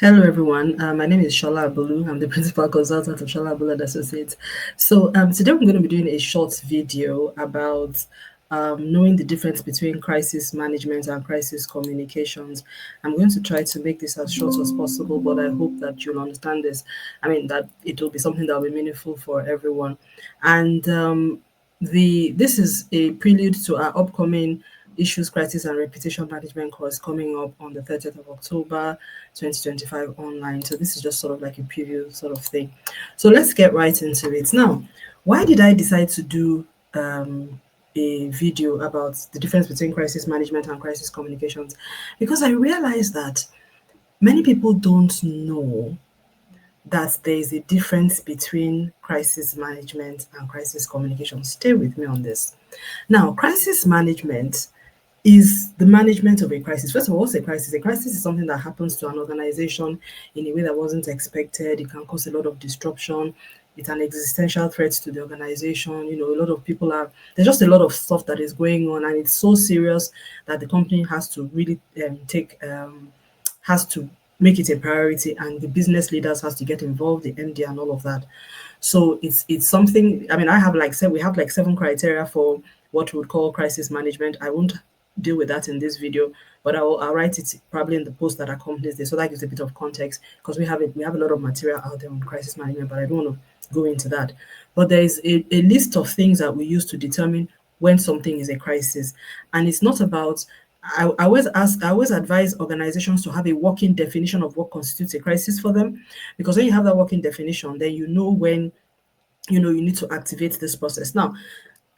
Hello, everyone. My name is Sola. I'm the principal consultant of Sola and Associates. So today we're going to be doing a short video about knowing the difference between crisis management and crisis communications. I'm going to try to make this as short as possible, but I hope that you'll understand this. I mean, that it will be something that will be meaningful for everyone. And this is a prelude to our upcoming Issues, Crisis and Reputation Management course coming up on the 30th of October 2025 online. So this is just sort of like a preview sort of thing. So let's get right into it. Now, why did I decide to do a video about the difference between crisis management and crisis communications? Because I realized that many people don't know that there is a difference between crisis management and crisis communication. Stay with me on this. Now, crisis management is the management of a crisis. First of all, what's a crisis? A crisis is something that happens to an organization in a way that wasn't expected. It can cause a lot of disruption. It's an existential threat to the organization. A lot of people there's just a lot of stuff that is going on, and it's so serious that the company has to really has to make it a priority, and the business leaders has to get involved, the MD and all of that. So it's something. I mean, I have like said, we have like 7 criteria for what we would call crisis management. I won't deal with that in this video, but I'll write it probably in the post that accompanies this, so that gives a bit of context, because we have a lot of material out there on crisis management, but I don't want to go into that. But there is a list of things that we use to determine when something is a crisis, and it's not about. I always advise organizations to have a working definition of what constitutes a crisis for them, because when you have that working definition, then you know when you need to activate this process. Now,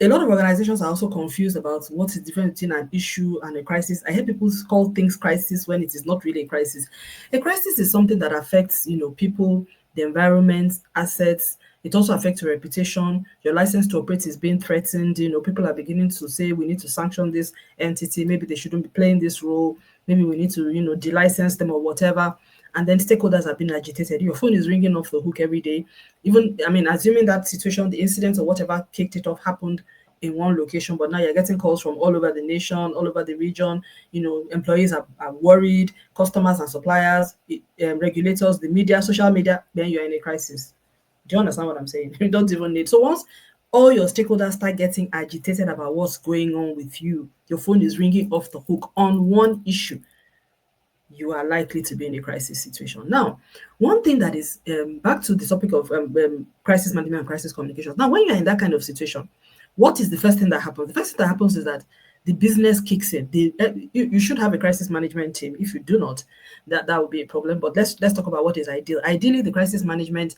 a lot of organizations are also confused about what is the difference between an issue and a crisis. I hear people call things crisis when it is not really a crisis. A crisis is something that affects, people, the environment, assets. It also affects your reputation. Your license to operate is being threatened. People are beginning to say we need to sanction this entity. Maybe they shouldn't be playing this role. Maybe we need to, delicense them or whatever. And then stakeholders have been agitated. Your phone is ringing off the hook every day. Even, I mean, assuming that situation, the incident or whatever kicked it off happened in one location, but now you're getting calls from all over the nation, all over the region. Employees are worried, customers and suppliers, regulators, the media, social media, then you're in a crisis. Do you understand what I'm saying? You don't even need. So once all your stakeholders start getting agitated about what's going on with you, your phone is ringing off the hook on one issue, you are likely to be in a crisis situation. Now, one thing that is back to the topic of crisis management and crisis communications. Now, when you're in that kind of situation, what is the first thing that happens? The first thing that happens is that the business kicks in. You should have a crisis management team. If you do not, that will be a problem. But let's talk about what is ideal. Ideally, the crisis management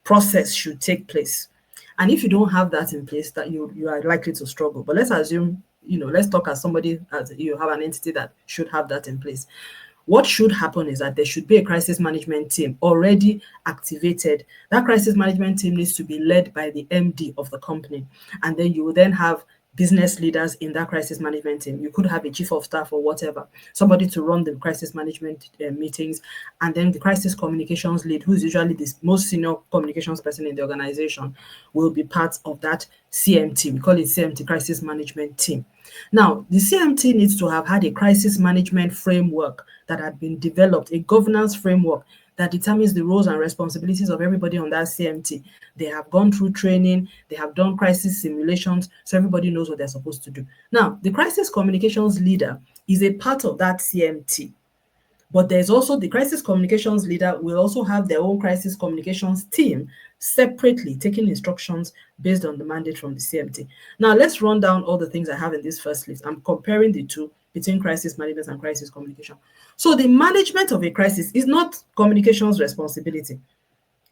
process should take place. And if you don't have that in place, that you are likely to struggle. But let's assume, let's talk as somebody as you have an entity that should have that in place. What should happen is that there should be a crisis management team already activated. That crisis management team needs to be led by the MD of the company. And then you will then have business leaders in that crisis management team. You could have a chief of staff or whatever, somebody to run the crisis management meetings, and then the crisis communications lead, who's usually the most senior communications person in the organization, will be part of that CMT. We call it CMT, crisis management team. Now, the CMT needs to have had a crisis management framework that had been developed, a governance framework that determines the roles and responsibilities of everybody on that CMT. They have gone through training, they have done crisis simulations, so everybody knows what they're supposed to do. Now, the crisis communications leader is a part of that CMT. But there's also the crisis communications leader will also have their own crisis communications team separately taking instructions based on the mandate from the CMT. Now, let's run down all the things I have in this first list. I'm comparing the two between crisis management and crisis communication. So the management of a crisis is not communications responsibility.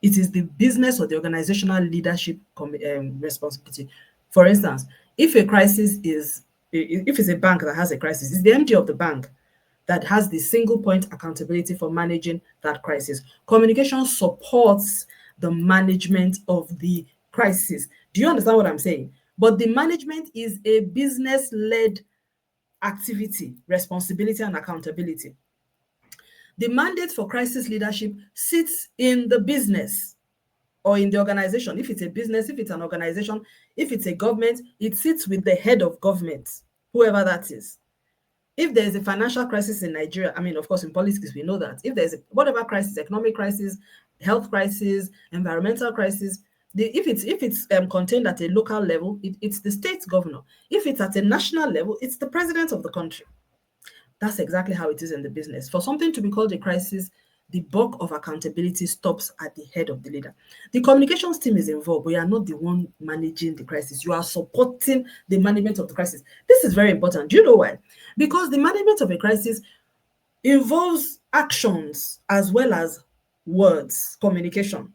It is the business or the organizational leadership responsibility. For instance, if it's a bank that has a crisis, it's the MD of the bank that has the single point accountability for managing that crisis. Communication supports the management of the crisis. Do you understand what I'm saying? But the management is a business-led activity, responsibility, and accountability. The mandate for crisis leadership sits in the business or in the organization. If it's a business, if it's an organization, if it's a government, it sits with the head of government, whoever that is. If there's a financial crisis in Nigeria, I mean, of course, in politics, we know that. If there's whatever crisis, economic crisis, health crisis, environmental crisis, if it's contained at a local level, it's the state governor. If it's at a national level, it's the president of the country. That's exactly how it is in the business. For something to be called a crisis, the bulk of accountability stops at the head of the leader. The communications team is involved, but you are not the one managing the crisis. You are supporting the management of the crisis. This is very important. Do you know why? Because the management of a crisis involves actions as well as words, communication.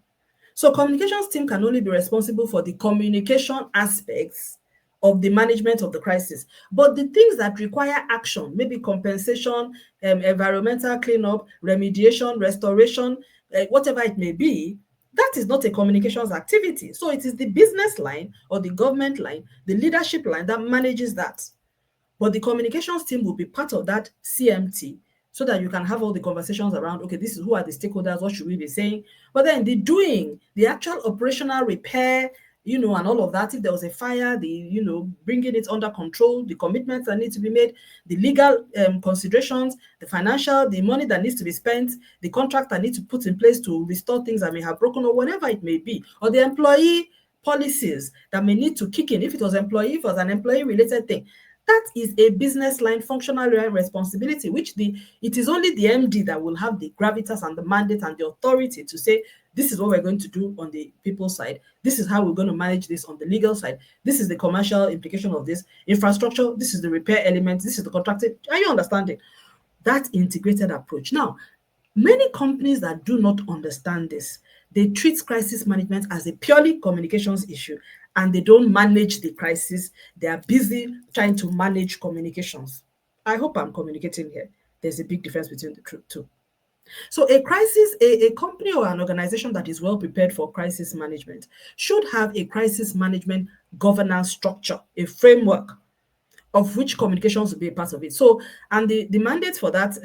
So communications team can only be responsible for the communication aspects of the management of the crisis. But the things that require action, maybe compensation, environmental cleanup, remediation, restoration, whatever it may be, that is not a communications activity. So it is the business line or the government line, the leadership line that manages that. But the communications team will be part of that CMT so that you can have all the conversations around, okay, this is who are the stakeholders, what should we be saying? But then the doing, the actual operational repair, and all of that, if there was a fire, bringing it under control, the commitments that need to be made, the legal considerations, the financial, the money that needs to be spent, the contract that needs to put in place to restore things that may have broken or whatever it may be, or the employee policies that may need to kick in. If it was an employee related thing, that is a business line functional responsibility, it is only the MD that will have the gravitas and the mandate and the authority to say, this is what we're going to do on the people side. This is how we're going to manage this on the legal side. This is the commercial implication of this infrastructure. This is the repair element. This is the contracting. Are you understanding? That integrated approach. Now, many companies that do not understand this, they treat crisis management as a purely communications issue, and they don't manage the crisis. They are busy trying to manage communications. I hope I'm communicating here. There's a big difference between the two. So a company or an organization that is well prepared for crisis management should have a crisis management governance structure, a framework of which communications will be a part of it. So, and the mandate for that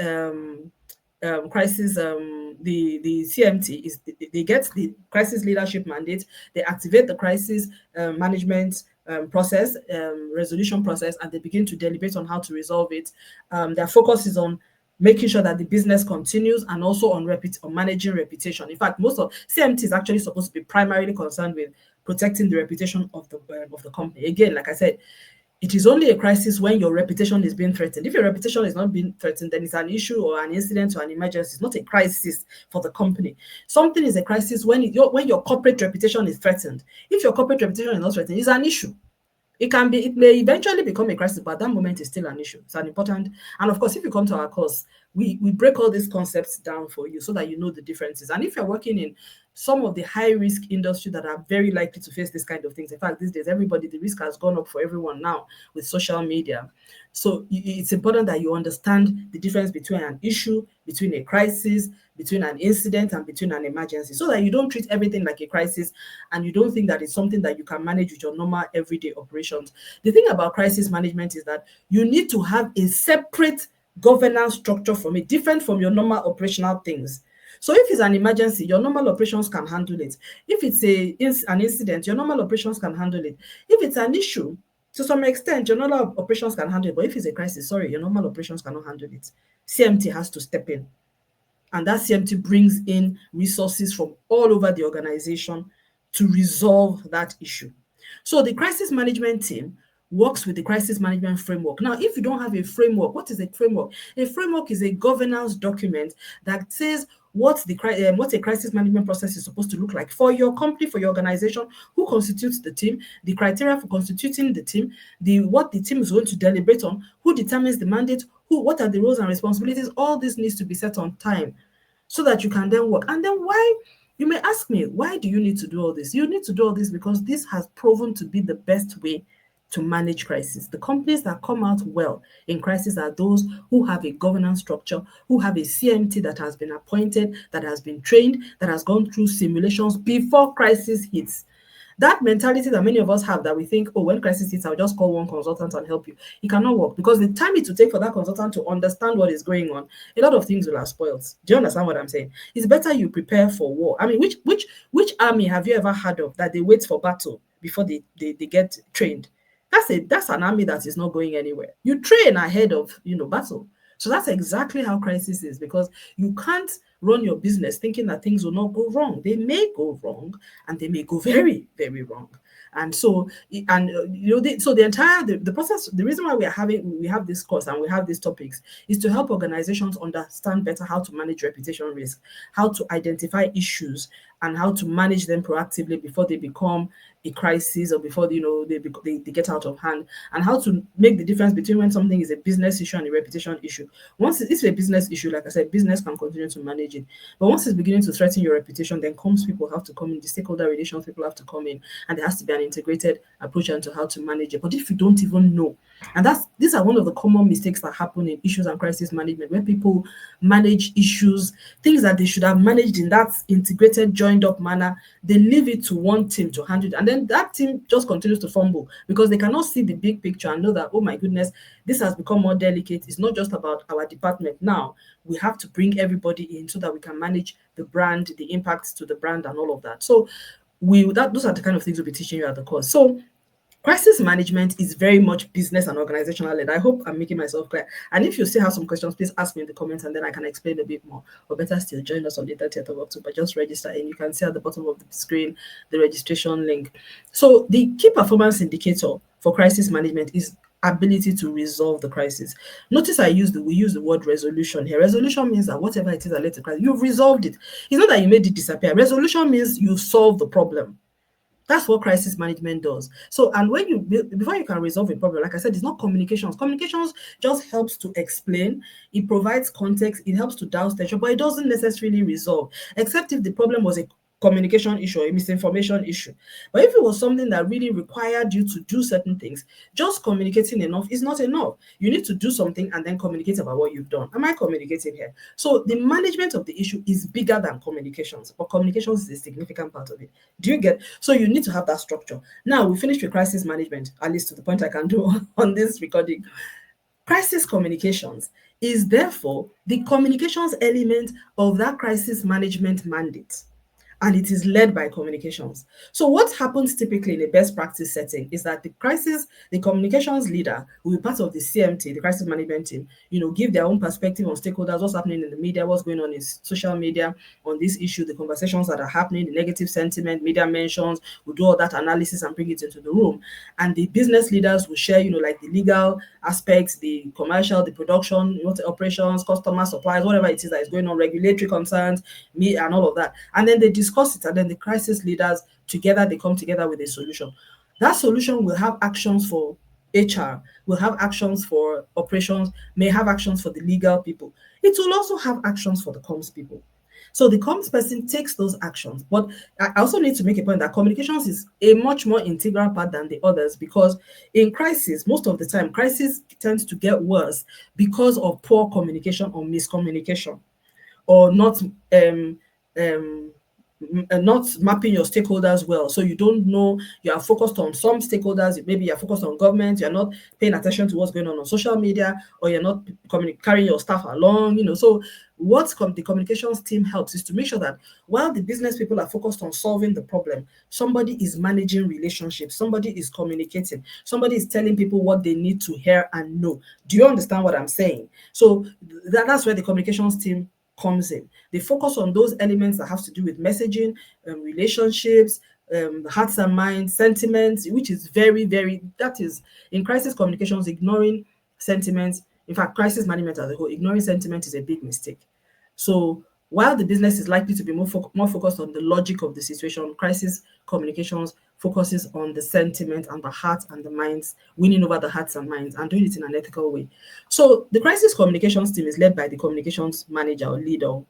crisis, the CMT is they get the crisis leadership mandate, they activate the crisis management process, resolution process, and they begin to deliberate on how to resolve it. Their focus is on making sure that the business continues and also on managing reputation. In fact, most of CMT is actually supposed to be primarily concerned with protecting the reputation of the company. Again, like I said, it is only a crisis when your reputation is being threatened. If your reputation is not being threatened, then it's an issue or an incident or an emergency. It's not a crisis for the company. Something is a crisis when your corporate reputation is threatened. If your corporate reputation is not threatened, it's an issue. It may eventually become a crisis, but at that moment it's still an issue. It's an important, and of course, if you come to our course, we break all these concepts down for you so that you know the differences. And if you're working in some of the high risk industry that are very likely to face this kind of things, in fact, these days, the risk has gone up for everyone now with social media. So it's important that you understand the difference between an issue, between a crisis, between an incident, and between an emergency, so that you don't treat everything like a crisis and you don't think that it's something that you can manage with your normal everyday operations. The thing about crisis management is that you need to have a separate governance structure from it, different from your normal operational things. So if it's an emergency, your normal operations can handle it. If it's an incident, your normal operations can handle it. If it's an issue, to some extent, your normal operations can handle it. But if it's a crisis, sorry, your normal operations cannot handle it. CMT has to step in. And that CMT brings in resources from all over the organization to resolve that issue. So the crisis management team works with the crisis management framework. Now, if you don't have a framework, what is a framework? A framework is a governance document that says what a crisis management process is supposed to look like for your company, for your organization, who constitutes the team, the criteria for constituting the team, what the team is going to deliberate on, who determines the mandate, what are the roles and responsibilities. All this needs to be set on time so that you can then work. And then you may ask me, why do you need to do all this? You need to do all this because this has proven to be the best way to manage crisis. The companies that come out well in crisis are those who have a governance structure, who have a CMT that has been appointed, that has been trained, that has gone through simulations before crisis hits. That mentality that many of us have, that we think, oh, when crisis hits, I'll just call one consultant and help you. It cannot work because the time it will take for that consultant to understand what is going on, a lot of things will have spoiled. Do you understand what I'm saying? It's better you prepare for war. I mean, which army have you ever heard of that they wait for battle before they get trained? That's an army that is not going anywhere. You train ahead of battle. So that's exactly how crisis is, because you can't run your business thinking that things will not go wrong. They may go wrong, and they may go very, very wrong. And so, so the entire the process, the reason why we have this course and we have these topics is to help organizations understand better how to manage reputation risk, how to identify issues, and how to manage them proactively before they become a crisis, or before they get out of hand, and how to make the difference between when something is a business issue and a reputation issue. Once it's a business issue, like I said, business can continue to manage it. But once it's beginning to threaten your reputation, then comms people have to come in, the stakeholder relations people have to come in, and there has to be an integrated approach into how to manage it. But if you don't even know, and these are one of the common mistakes that happen in issues and crisis management, where people manage issues, things that they should have managed in that integrated, joined up manner, they leave it to one team to handle it. And then that team just continues to fumble because they cannot see the big picture and know that, oh my goodness, this has become more delicate. It's not just about our department now. We have to bring everybody in so that we can manage the brand, the impacts to the brand, and all of that. So those are the kind of things we'll be teaching you at the course. So crisis management is very much business and organizational led. I hope I'm making myself clear. And if you still have some questions, please ask me in the comments and then I can explain a bit more. Or better still, join us on the 30th of October. Just register and you can see at the bottom of the screen the registration link. So the key performance indicator for crisis management is ability to resolve the crisis. Notice we use the word resolution here. Resolution means that whatever it is that led to crisis, you've resolved it. It's not that you made it disappear. Resolution means you solved the problem. That's what crisis management does. So, and before you can resolve a problem, like I said, it's not communications. Communications just helps to explain, it provides context, it helps to douse tension, but it doesn't necessarily resolve, except if the problem was a communication issue or a misinformation issue. But if it was something that really required you to do certain things, just communicating enough is not enough. You need to do something and then communicate about what you've done. Am I communicating here? So the management of the issue is bigger than communications, but communications is a significant part of it. Do you get? So you need to have that structure. Now we finished with crisis management, at least to the point I can do on this recording. Crisis communications is therefore the communications element of that crisis management mandate, and it is led by communications. So what happens typically in a best practice setting is that the communications leader will be part of the CMT, the crisis management team, give their own perspective on stakeholders, what's happening in the media, what's going on in social media on this issue, the conversations that are happening, the negative sentiment, media mentions, will do all that analysis and bring it into the room. And the business leaders will share, like the legal aspects, the commercial, the production, the operations, customer supplies, whatever it is that is going on, regulatory concerns, me and all of that. And then they discuss it, and then the crisis leaders together, they come together with a solution. That solution will have actions for HR, will have actions for operations, may have actions for the legal people. It will also have actions for the comms people. So the comms person takes those actions. But I also need to make a point that communications is a much more integral part than the others, because in crisis, most of the time, crisis tends to get worse because of poor communication or miscommunication, or not mapping your stakeholders well. So you don't know, you are focused on some stakeholders, maybe you're focused on government, you're not paying attention to what's going on social media, or you're not carrying your staff along, So what the communications team helps is to make sure that while the business people are focused on solving the problem, somebody is managing relationships, somebody is communicating, somebody is telling people what they need to hear and know. Do you understand what I'm saying? So that's where the communications team comes in. They focus on those elements that have to do with messaging, relationships, hearts and minds, sentiments, which is very, very, that is in crisis communications, ignoring sentiments. In fact, crisis management as a whole, ignoring sentiment is a big mistake. So while the business is likely to be more focused on the logic of the situation, crisis communications focuses on the sentiment and the heart and the minds, winning over the hearts and minds, and doing it in an ethical way. So the crisis communications team is led by the communications manager or leader or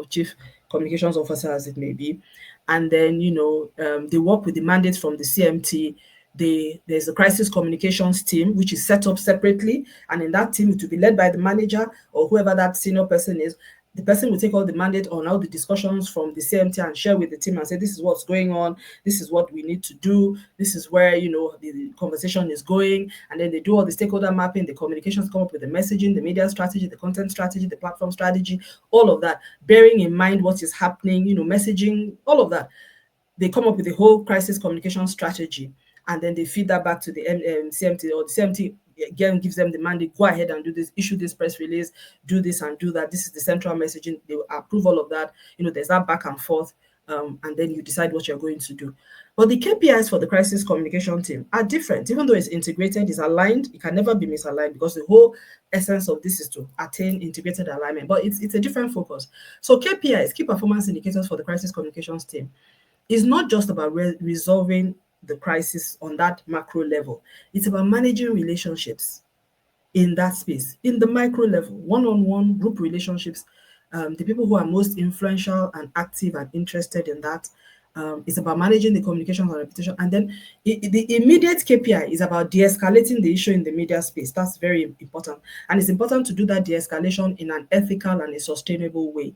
chief communications officer, as it may be. And then, they work with the mandate from the CMT. There's a crisis communications team, which is set up separately. And in that team, it will be led by the manager or whoever that senior person is. The person will take all the mandate on all the discussions from the CMT and share with the team and say, this is what's going on, this is what we need to do, this is where, the conversation is going. And then they do all the stakeholder mapping, the communications, come up with the messaging, the media strategy, the content strategy, the platform strategy, all of that, bearing in mind what is happening, messaging, all of that. They come up with the whole crisis communication strategy. and then they feed that back to the CMT, or the CMT again gives them the mandate, go ahead and do this, issue this press release, do this and do that. This is the central messaging. They will approve all of that. There's that back and forth, and then you decide what you're going to do. But the KPIs for the crisis communication team are different. Even though it's integrated, it's aligned, it can never be misaligned, because the whole essence of this is to attain integrated alignment. But it's a different focus. So KPIs, key performance indicators for the crisis communications team, is not just about resolving the crisis on that macro level. It's about managing relationships in that space, in the micro level, one-on-one group relationships, the people who are most influential and active and interested in that. It's about managing the communication and reputation. And then the immediate KPI is about de-escalating the issue in the media space. That's very important. And it's important to do that de-escalation in an ethical and a sustainable way.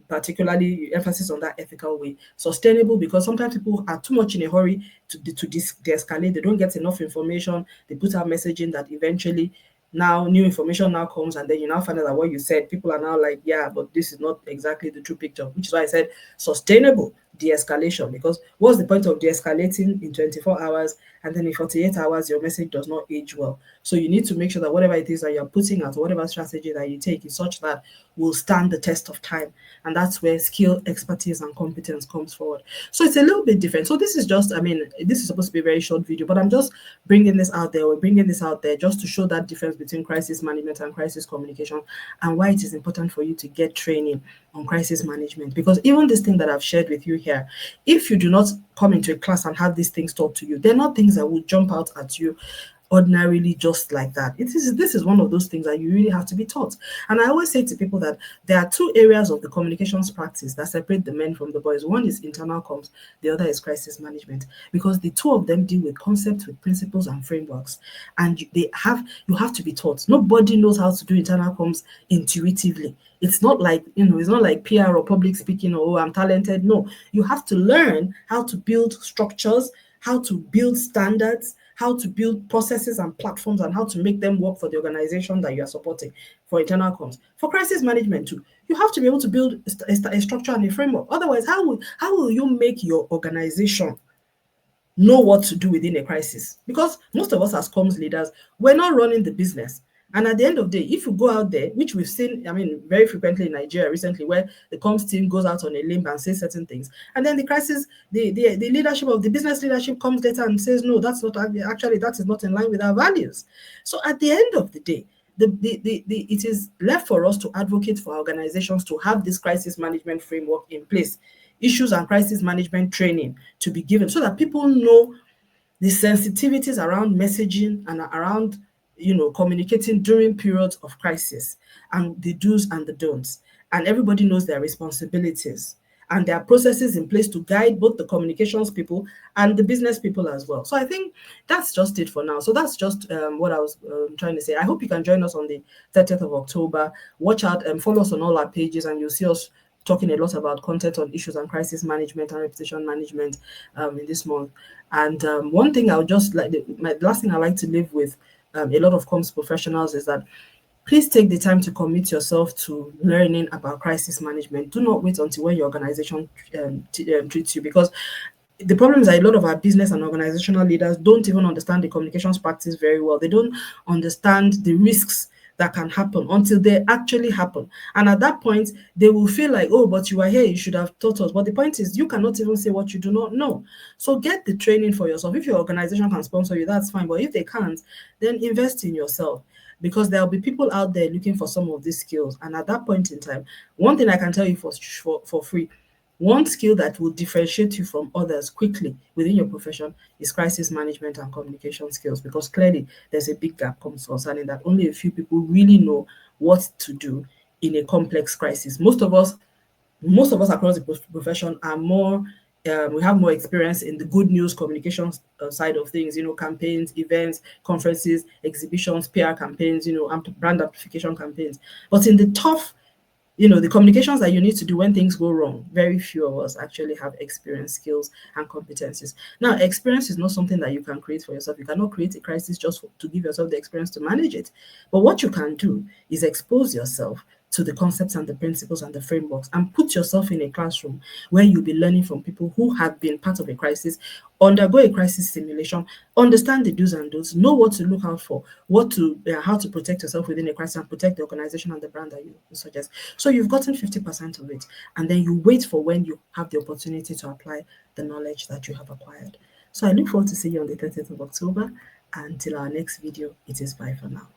Particularly emphasis on that ethical way. Sustainable, because sometimes people are too much in a hurry to de-escalate. They don't get enough information. They put out messaging that eventually now new information now comes, and then you now find out that what you said, people are now like, yeah, but this is not exactly the true picture, which is why I said sustainable de-escalation. Because what's the point of de-escalating in 24 hours and then in 48 hours your message does not age well? So you need to make sure that whatever it is that you're putting out, or whatever strategy that you take, is such that will stand the test of time. And that's where skill, expertise, and competence comes forward. So it's a little bit different. So this is just, this is supposed to be a very short video, but I'm just bringing this out there. We're bringing this out there just to show that difference between crisis management and crisis communication, and why it is important for you to get training on crisis management. Because even this thing that I've shared with you here, if you do not come into a class and have these things taught to you, they're not things that will jump out at you ordinarily just like that. This is one of those things that you really have to be taught. And I always say to people that there are two areas of the communications practice that separate the men from the boys. One is internal comms, the other is crisis management, because the two of them deal with concepts, with principles and frameworks, and you have to be taught. Nobody knows how to do internal comms intuitively. It's not like, it's not like PR or public speaking, or, oh, I'm talented. No, you have to learn how to build structures, how to build standards, how to build processes and platforms, and how to make them work for the organization that you are supporting. For internal comms, for crisis management too, you have to be able to build a structure and a framework. Otherwise, how will you make your organization know what to do within a crisis? Because most of us as comms leaders, we're not running the business. And at the end of the day, if you go out there, which we've seen, very frequently in Nigeria recently, where the comms team goes out on a limb and says certain things, and then the crisis, the leadership of the business leadership comes later and says, no, that's not actually, that is not in line with our values. So at the end of the day, it is left for us to advocate for organizations to have this crisis management framework in place, issues and crisis management training to be given, so that people know the sensitivities around messaging and around communicating during periods of crisis, and the do's and the don'ts, and everybody knows their responsibilities, and there are processes in place to guide both the communications people and the business people as well. So I think that's just it for now. So that's just what I was trying to say. I hope you can join us on the 30th of October. Watch out and follow us on all our pages, and you'll see us talking a lot about content on issues and crisis management and reputation management in this month. And one thing I would just like, my last thing I like to leave with a lot of comms professionals is that please take the time to commit yourself to learning about crisis management. Do not wait until when your organization treats you, because the problem is that a lot of our business and organizational leaders don't even understand the communications practice very well. They don't understand the risks that can happen until they actually happen. And at that point, they will feel like, oh, but you are here, you should have taught us. But the point is, you cannot even say what you do not know. So get the training for yourself. If your organization can sponsor you, that's fine. But if they can't, then invest in yourself, because there'll be people out there looking for some of these skills. And at that point in time, one thing I can tell you for free, one skill that will differentiate you from others quickly within your profession is crisis management and communication skills, because clearly there's a big gap concerning that. Only a few people really know what to do in a complex crisis. Most of us across the profession are more, we have more experience in the good news communications side of things, campaigns, events, conferences, exhibitions, PR campaigns, brand amplification campaigns. But in the tough, the communications that you need to do when things go wrong, very few of us actually have experience, skills, and competencies. Now, experience is not something that you can create for yourself. You cannot create a crisis just to give yourself the experience to manage it. But what you can do is expose yourself to the concepts and the principles and the frameworks, and put yourself in a classroom where you'll be learning from people who have been part of a crisis, undergo a crisis simulation, understand the do's and don'ts, know what to look out for, how to protect yourself within a crisis and protect the organization and the brand that you suggest. So you've gotten 50% of it, and then you wait for when you have the opportunity to apply the knowledge that you have acquired. So I look forward to seeing you on the 30th of October. Until our next video, it is bye for now.